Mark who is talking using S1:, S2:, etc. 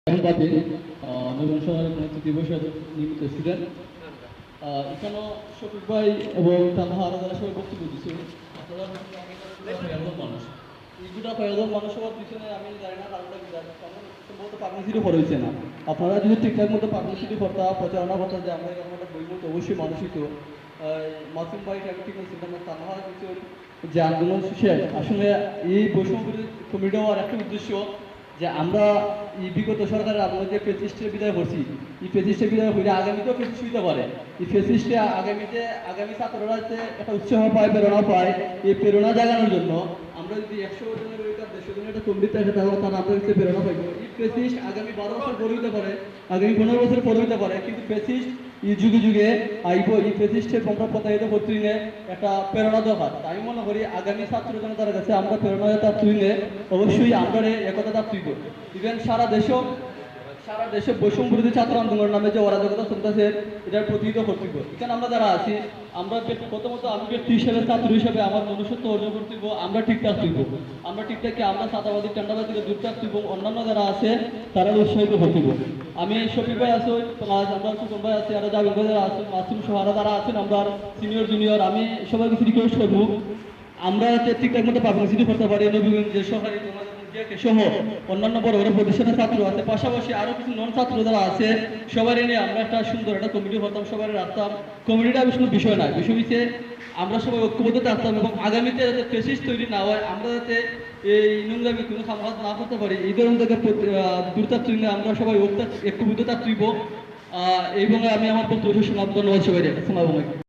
S1: বাদে নবীন সমাজের তৃতীয় বর্ষের নিয়মিত স্টুডেন্ট এখানেও শফিক ভাই এবং তানহা আরো যারা সবাই বক্তব্য দিচ্ছে আপনারা মানুষ এইগুলা কয়েকজন মানুষ হওয়ার পিছনে আমি জানি না কারণটা কি সম্ভবত পাবলিসিটি করা হয়েছে না। আপনারা যদি ঠিকঠাক মতো পাবলিসিটি করতা প্রচারণা করতা যে আমরা এরকম একটা বই মতো অবশ্যই মানুষই তো মাসুম ভাই ঠিক আছে তানহা কিছু যে আন্দোলন শেষ আসলে এই বৈষম্য কমিটি হওয়ার একটা উদ্দেশ্য যে আমরা এই বিগত সরকারের আমরা যে ফেসিস্টের বিদায় করছি এই ফেসিস্টের বিদায় হইলে আগামীতেও ফেসিস্ট হইতে পারে। এই ফেসিস্টে আগামী ছাত্ররা যে একটা উৎসাহ পায় প্রেরণা পায় এই প্রেরণা জাগানোর জন্য আমরা যদি 100 জনের 150 জনের একটা কমিটি থাকে তাহলে তারা আমরা হচ্ছে প্রেরণা পাইব। এই ফেসিস্ট আগামী 12 বছর পরে হইতে পারে, আগামী 15 বছর পরে হইতে পারে, কিন্তু ফেসিস্ট এই যুগে যুগে আইব। এই ফেসিস্টের আমরা প্রতারিত করতে একটা প্রেরণা দরকার। আমি মনে করি আগামী ছাত্র জনতার কাছে আমরা প্রেরণা তুলে অবশ্যই আমরা একতা তুইব। ইভেন সারা দেশে বৈষম্য বিরোধী ছাত্র আন্দোলন নামে যে অরাজকতা চলতেছে এটার প্রতিহিত কর্তব্য। এখানে আমরা যারা আছি আমরা প্রথমত আমি ব্যক্তি হিসেবে ছাত্র হিসেবে আমার মনুষ্যত্ব অর্জন করতেইব, আমরা ঠিকঠাক তুইব, আমরা ঠিকঠাক আমরা সাদাবাদী টেন্ডাবাদী থেকে দূর থাকতেইব, অন্যান্য যারা আছে তারা উৎসাহিত করতেইব। আমি শফিক ভাই আছি, আমরা সুকন ভাই আছি, আরো জাবির ভাই যারা আছেন, মাসুম সহ আরো যারা আছেন, আমরা সিনিয়র জুনিয়র, আমি সবাই কিছু রিকোয়েস্ট করবো আমরা ঠিকঠাক মতো পাবলিসিটি করতে পারি। নবীগঞ্জের সরকারি সহ অন্যান্য বড় বড় প্রতিষ্ঠানের ছাত্র আছে, পাশাপাশি আরো কিছু নন ছাত্র যারা আছে সবাই নিয়ে আমরা একটা সুন্দর একটা কমিটি করতাম, সবাই রাখতাম। কমিটিটা কোনো বিষয় নয়, বিষয় হচ্ছে আমরা সবাই ঐক্যবদ্ধ থাকতাম এবং আগামীতে যাতে ফেসিস্ট তৈরি না হয়, আমরা যাতে এই নোংরামি কোনো সামহাত না করতে পারি, এই ধরনের থেকে দূরতার তুললে আমরা সবাই ঐক্যবদ্ধ থাকব। এবং আমি আমার বক্তব্য সমাপ্ত ধন্যবাদ সবাই।